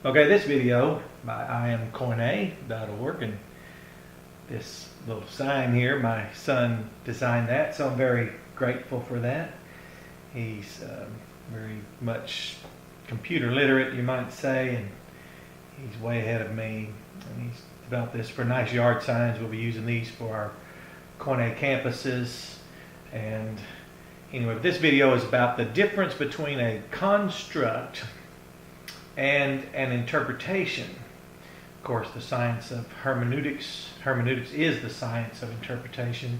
Okay, this video by IamKoine.org, and this little sign here, my son designed that, so I'm very grateful for that. He's very much computer literate, you might say, and he's way ahead of me. And he's developed this for nice yard signs. We'll be using these for our Koine campuses. And anyway, this video is about the difference between a construct and an interpretation. Of course, the science of hermeneutics. Hermeneutics is the science of interpretation.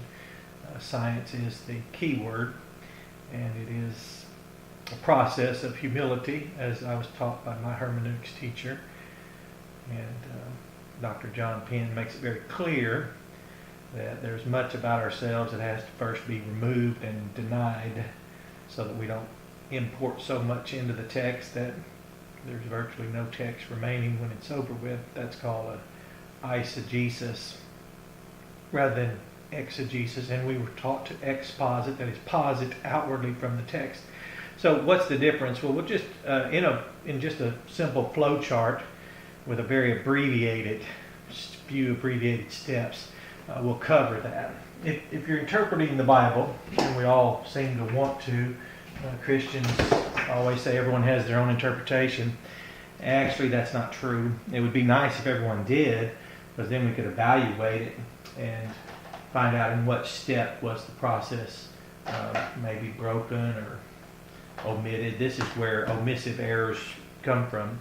Science is the key word, and it is a process of humility, as I was taught by my hermeneutics teacher. And Dr. John Penn makes it very clear that there's much about ourselves that has to first be removed and denied, so that we don't import so much into the text that there's virtually no text remaining when it's over with. That's called a eisegesis rather than exegesis, and we were taught to exposit, that is, posit outwardly from the text. So what's the difference? Well, we'll just in just a simple flow chart with a very few abbreviated steps, we'll cover that. If you're interpreting the Bible, and we all seem to want to, Christians always say everyone has their own interpretation. Actually, that's not true. It would be nice if everyone did, because then we could evaluate it and find out in what step was the process maybe broken or omitted. This is where omissive errors come from.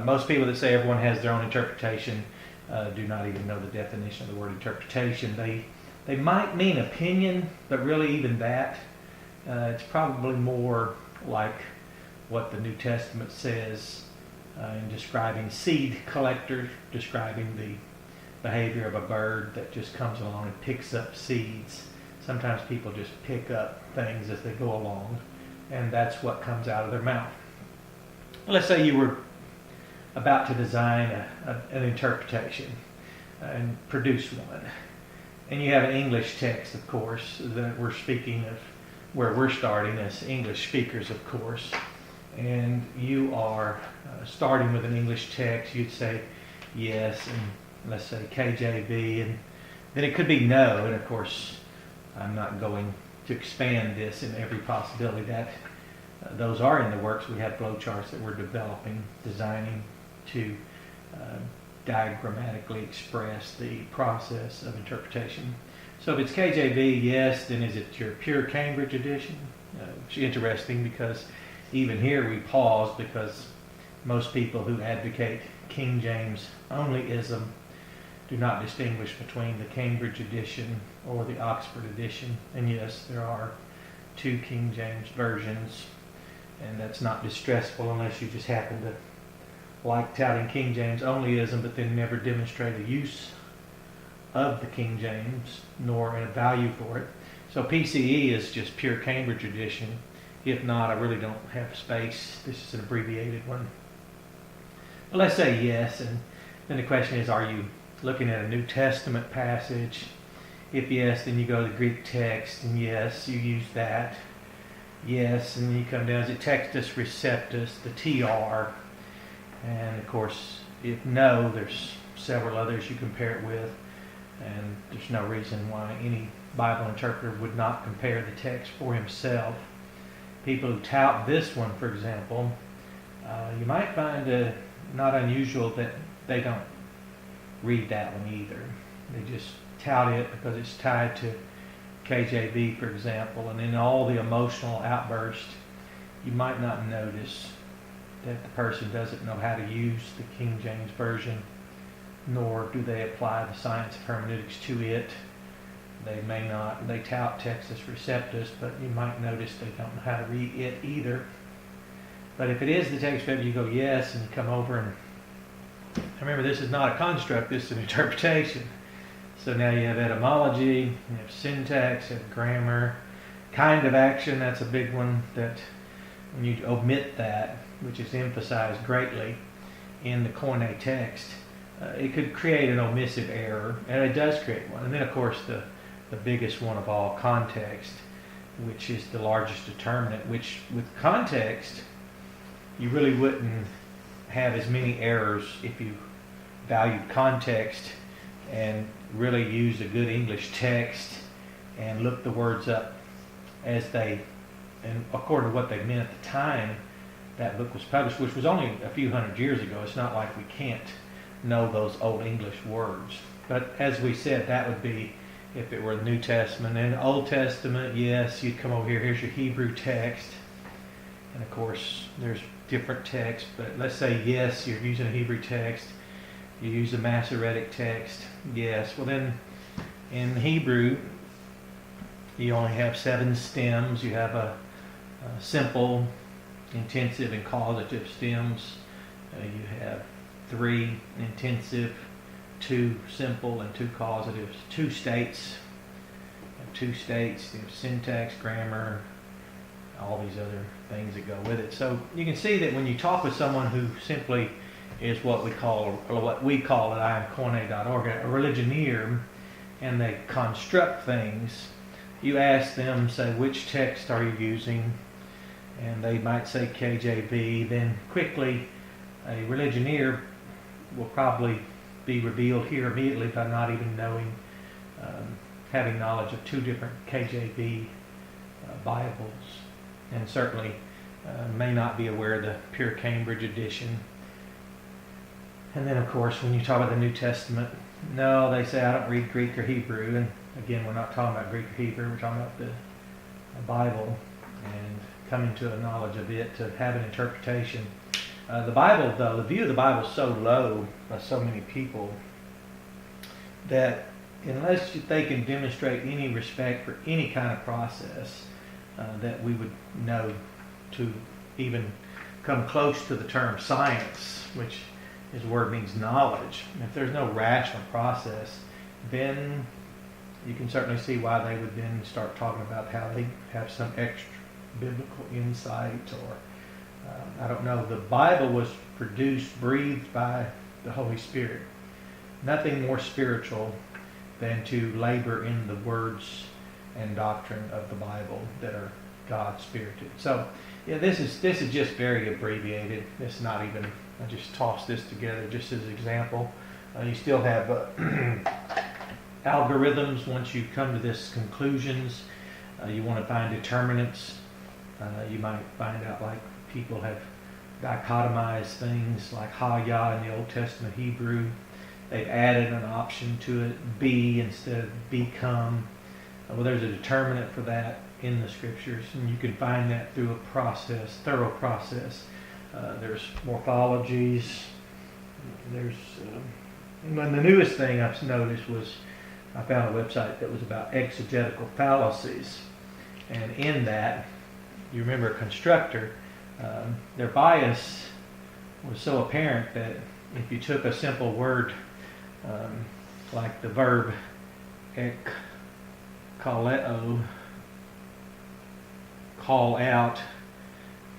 Most people that say everyone has their own interpretation do not even know the definition of the word interpretation. They might mean opinion, but really even that, it's probably more like what the New Testament says in describing seed collectors, describing the behavior of a bird that just comes along and picks up seeds. Sometimes people just pick up things as they go along, and that's what comes out of their mouth. Let's say you were about to design an interpretation and produce one, and you have an English text, of course, that we're speaking of, where we're starting as English speakers, of course, and you are starting with an English text. You'd say yes, and let's say KJV, and then it could be no, and of course I'm not going to expand this in every possibility. That those are in the works. We have flow charts that we're developing, designing to diagrammatically express the process of interpretation. So if it's KJV, yes, then is it your pure Cambridge edition? It's interesting because even here we pause, because most people who advocate King James onlyism do not distinguish between the Cambridge edition or the Oxford edition. And yes, there are two King James versions, and that's not distressful unless you just happen to like touting King James onlyism, but then never demonstrate a use of the King James nor a value for it. So PCE is just pure Cambridge edition. If not, I really don't have space. This is an abbreviated one. But let's say yes, and then the question is, are you looking at a New Testament passage? If yes, then you go to the Greek text, and yes, you use that. Yes, and then you come down to Textus Receptus, the TR. And of course, if no, there's several others you compare it with, and there's no reason why any Bible interpreter would not compare the text for himself. People who tout this one, for example, you might find it not unusual that they don't read that one either. They just tout it because it's tied to KJV, for example, and in all the emotional outbursts, you might not notice that the person doesn't know how to use the King James Version, nor do they apply the science of hermeneutics to it. They may not, they tout Textus Receptus, but you might notice they don't know how to read it either. But if it is the text, you go yes, and you come over, and remember, this is not a construct, this is an interpretation. So now you have etymology, you have syntax, you have grammar, kind of action. That's a big one, that when you omit that, which is emphasized greatly in the Koine text, it could create an omissive error, and it does create one. And then, of course, the biggest one of all, context, which is the largest determinant, which with context, you really wouldn't have as many errors if you valued context and really used a good English text and looked the words up as they, and according to what they meant at the time that book was published, which was only a few hundred years ago. It's not like we can't know those old English words. But as we said, that would be if it were the New Testament. And Old Testament, yes, you'd come over here, here's your Hebrew text. And of course, there's different texts, but let's say, yes, you're using a Hebrew text, you use a Masoretic text, yes. Well then, in Hebrew, you only have 7 stems. You have a simple, intensive, and causative stems. You have 3 intensive, 2 simple, and 2 causatives. 2 states. You have 2 states. You have syntax, grammar, all these other things that go with it. So you can see that when you talk with someone who simply is what we call at IamKoine.org, a religioneer, and they construct things, you ask them, say, which text are you using? And they might say KJV. Then quickly, a religioneer will probably be revealed here immediately by not even knowing, having knowledge of 2 different KJV Bibles, and certainly may not be aware of the Pure Cambridge edition. And then, of course, when you talk about the New Testament, no, they say, I don't read Greek or Hebrew. And again, we're not talking about Greek or Hebrew. We're talking about the Bible and coming to a knowledge of it, to have an interpretation. The Bible, though, the view of the Bible is so low by so many people that unless they can demonstrate any respect for any kind of process that we would know to even come close to the term science, which his word means knowledge. If there's no rational process, then you can certainly see why they would then start talking about how they have some extra biblical insight, or I don't know. The Bible was produced, breathed by the Holy Spirit. Nothing more spiritual than to labor in the words and doctrine of the Bible that are God-spirited. So, yeah, this is just very abbreviated. It's not even, I just tossed this together just as an example. You still have algorithms once you come to this conclusions. You want to find determinants. You might find out like people have dichotomized things like ha-ya in the Old Testament Hebrew. They've added an option to it, be instead of become. Well, there's a determinant for that in the scriptures, and you can find that through a process, thorough process. There's morphologies. There's and the newest thing I've noticed was I found a website that was about exegetical fallacies, and in that, you remember a constructor, their bias was so apparent that if you took a simple word like the verb kaleo, call out,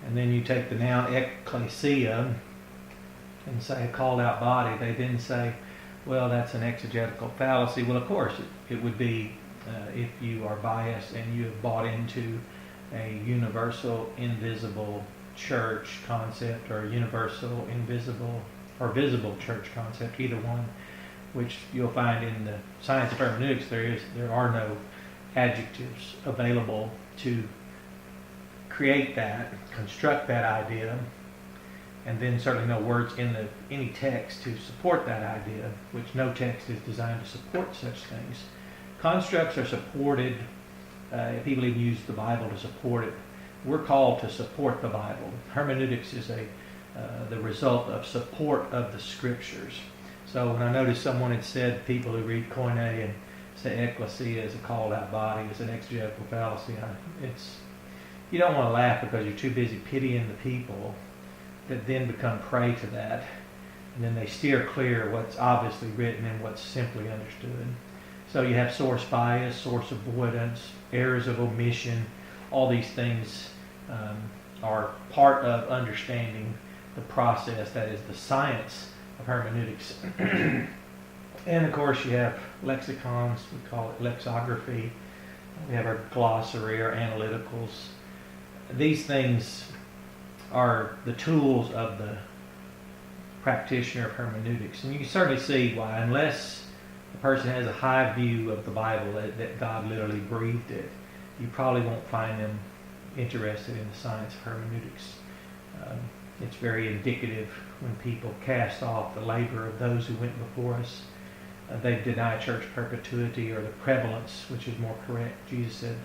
and then you take the noun ekklesia and say a called out body, they then say, well, that's an exegetical fallacy. Well, of course, it would be if you are biased and you have bought into a universal invisible church concept, or universal invisible or visible church concept, either one, which you'll find in the science of hermeneutics. There are no adjectives available to create that, construct that idea, and then certainly no words in any text to support that idea, which no text is designed to support such things. Constructs are supported. People even use the Bible to support it. We're called to support the Bible. Hermeneutics is the result of support of the Scriptures. So when I noticed someone had said people who read Koine and say ecclesia as a called out body is an exegetical fallacy, you don't want to laugh because you're too busy pitying the people that then become prey to that, and then they steer clear of what's obviously written and what's simply understood. So you have source bias, source avoidance, errors of omission. All these things are part of understanding the process that is the science of hermeneutics. And of course you have lexicons, we call it lexicography. We have our glossary, our analyticals. These things are the tools of the practitioner of hermeneutics. And you can certainly see why, unless the person has a high view of the Bible, that God literally breathed it, you probably won't find them interested in the science of hermeneutics. It's very indicative when people cast off the labor of those who went before us. They deny church perpetuity, or the prevalence, which is more correct. Jesus said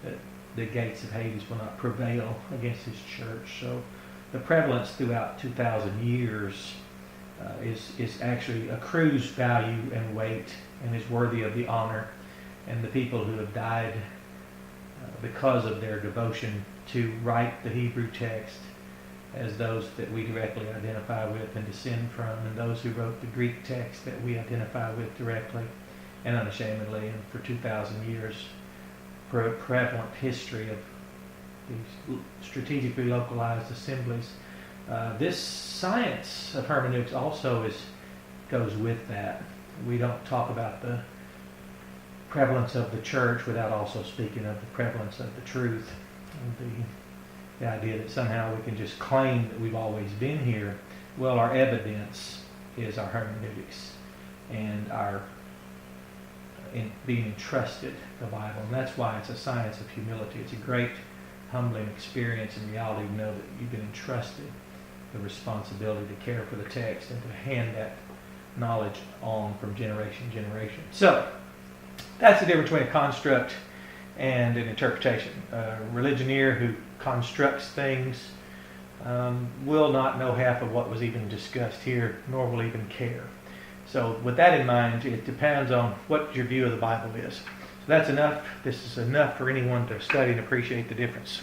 that the gates of Hades will not prevail against his church. So the prevalence throughout 2,000 years is actually accrues value and weight and is worthy of the honor. And the people who have died because of their devotion to write the Hebrew text as those that we directly identify with and descend from, and those who wrote the Greek text that we identify with directly and unashamedly, and for 2,000 years, prevalent history of these strategically localized assemblies. This science of hermeneutics also goes with that. We don't talk about the prevalence of the church without also speaking of the prevalence of the truth. And the idea that somehow we can just claim that we've always been here. Well, our evidence is our hermeneutics and our in being entrusted the Bible. And that's why it's a science of humility. It's a great humbling experience in reality to know that you've been entrusted the responsibility to care for the text and to hand that knowledge on from generation to generation. So that's the difference between a construct and an interpretation. A religioneer who constructs things will not know half of what was even discussed here, nor will even care. So with that in mind, it depends on what your view of the Bible is. So that's enough. This is enough for anyone to study and appreciate the difference.